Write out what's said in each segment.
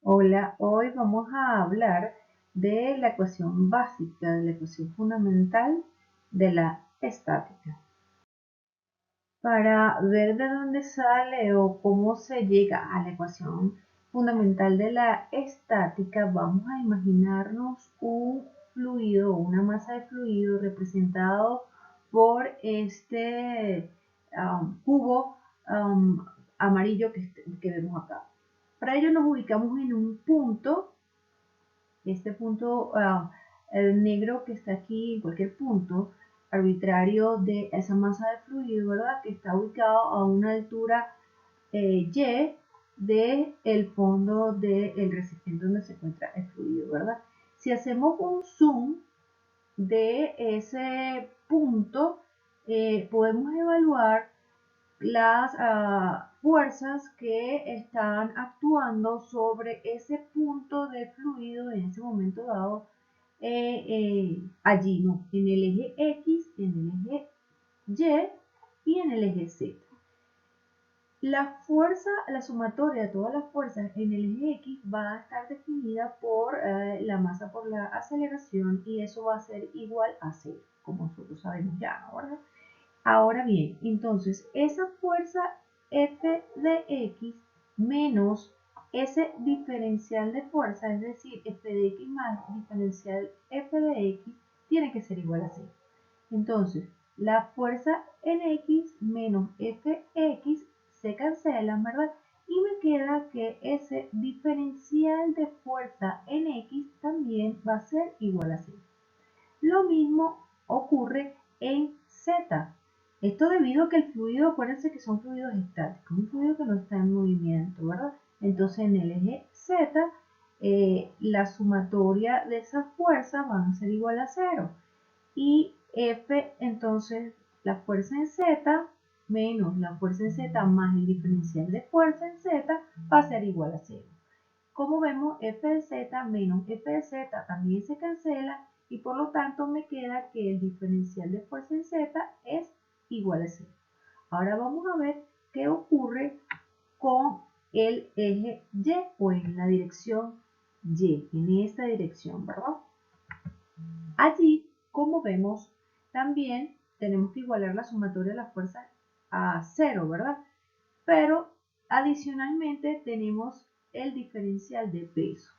Hola, hoy vamos a hablar de la ecuación básica, de la ecuación fundamental de la estática. Para ver de dónde sale o cómo se llega a la ecuación fundamental de la estática, vamos a imaginarnos un fluido, una masa de fluido representado por este cubo amarillo que vemos acá. Para ello nos ubicamos en un punto, este punto el negro que está aquí, en cualquier punto arbitrario de esa masa de fluido, ¿verdad? Que está ubicado a una altura y del fondo del recipiente donde se encuentra el fluido, ¿verdad? Si hacemos un zoom de ese punto, podemos evaluar las fuerzas que están actuando sobre ese punto de fluido en ese momento dado allí, ¿no? En el eje X, en el eje Y en el eje Z. La fuerza, la sumatoria de todas las fuerzas en el eje X va a estar definida por la masa por la aceleración y eso va a ser igual a 0, como nosotros sabemos ya, ¿verdad? Ahora bien, entonces esa fuerza F de X menos ese diferencial de fuerza, es decir, F de X más diferencial F de X, tiene que ser igual a 0. Entonces, la fuerza en X menos Fx se cancelan, ¿verdad? Y me queda que ese diferencial de fuerza en X también va a ser igual a 0. Lo mismo ocurre en Z. Esto debido a que el fluido, acuérdense que son fluidos estáticos, un fluido que no está en movimiento, ¿verdad? Entonces en el eje Z, la sumatoria de esas fuerzas van a ser igual a 0. Y F, entonces, la fuerza en Z menos la fuerza en Z más el diferencial de fuerza en Z va a ser igual a 0. Como vemos, F de Z menos F de Z también se cancela y por lo tanto me queda que el diferencial de fuerza en Z es igual a 0. Ahora vamos a ver qué ocurre con el eje Y o en la dirección Y, en esta dirección, ¿verdad? Allí, como vemos, también tenemos que igualar la sumatoria de las fuerzas a 0, ¿verdad? Pero adicionalmente tenemos el diferencial de peso.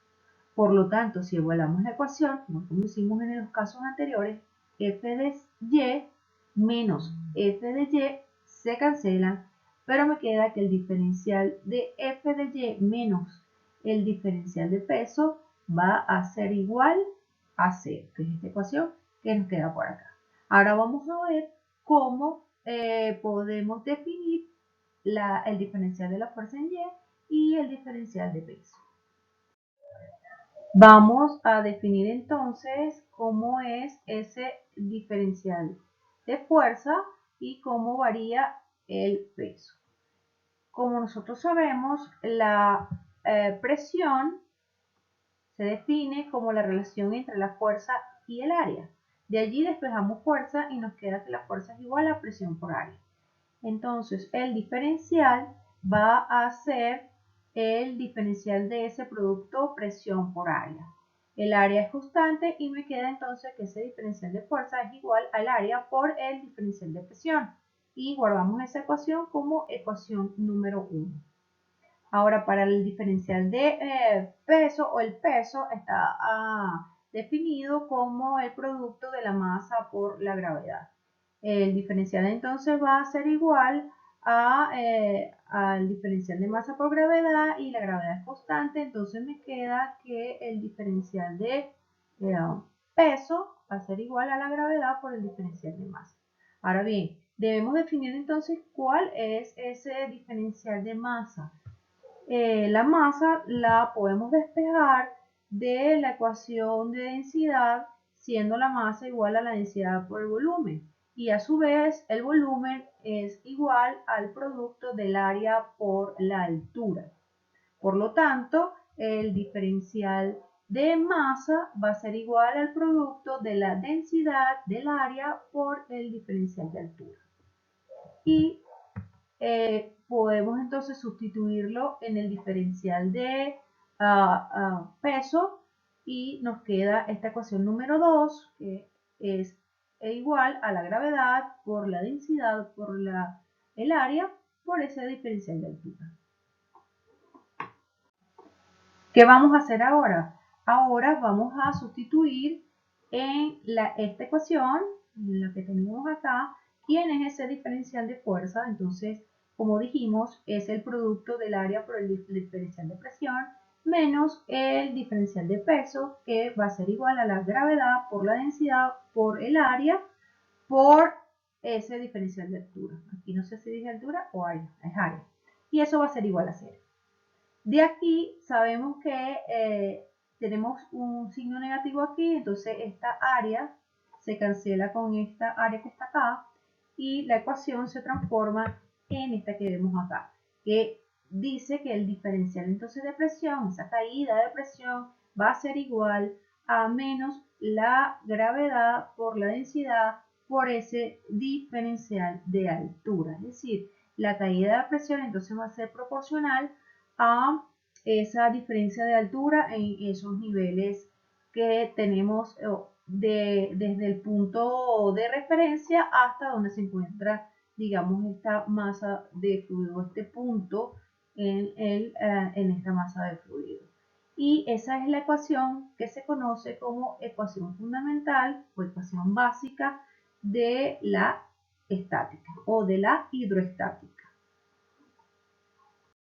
Por lo tanto, si igualamos la ecuación, como hicimos en los casos anteriores, F de Y menos F de Y se cancelan, pero me queda que el diferencial de F de Y menos el diferencial de peso va a ser igual a 0, que es esta ecuación que nos queda por acá. Ahora vamos a ver cómo podemos definir el diferencial de la fuerza en Y y el diferencial de peso. Vamos a definir entonces cómo es ese diferencial de fuerza y cómo varía el peso. Como nosotros sabemos, la presión se define como la relación entre la fuerza y el área. De allí despejamos fuerza y nos queda que la fuerza es igual a presión por área. Entonces, el diferencial va a ser el diferencial de ese producto presión por área. El área es constante y me queda entonces que ese diferencial de fuerza es igual al área por el diferencial de presión. Y guardamos esa ecuación como ecuación número 1. Ahora, para el diferencial de peso o el peso está definido como el producto de la masa por la gravedad. El diferencial entonces va a ser igual al diferencial de masa por gravedad y la gravedad es constante, entonces me queda que el diferencial de peso va a ser igual a la gravedad por el diferencial de masa. Ahora bien, debemos definir entonces cuál es ese diferencial de masa. La masa la podemos despejar de la ecuación de densidad, siendo la masa igual a la densidad por el volumen. Y a su vez, el volumen es igual al producto del área por la altura. Por lo tanto, el diferencial de masa va a ser igual al producto de la densidad del área por el diferencial de altura. Y podemos entonces sustituirlo en el diferencial de peso, y nos queda esta ecuación número 2, que es igual a la gravedad por la densidad por el área por ese diferencial de altura. ¿Qué vamos a hacer ahora? Ahora vamos a sustituir en esta ecuación, la que tenemos acá, quién es ese diferencial de fuerza. Entonces, como dijimos, es el producto del área por el diferencial de presión menos el diferencial de peso, que va a ser igual a la gravedad por la densidad por el área por ese diferencial de altura. Aquí no sé si dije altura o área, es área. Y eso va a ser igual a 0. De aquí sabemos que tenemos un signo negativo aquí, entonces esta área se cancela con esta área que está acá y la ecuación se transforma en esta que vemos acá, que dice que el diferencial entonces de presión, esa caída de presión, va a ser igual a menos la gravedad por la densidad por ese diferencial de altura. Es decir, la caída de presión entonces va a ser proporcional a esa diferencia de altura en esos niveles que tenemos desde el punto de referencia hasta donde se encuentra, digamos, esta masa de fluido, este punto en esta masa de fluido. Y esa es la ecuación que se conoce como ecuación fundamental o ecuación básica de la estática o de la hidroestática.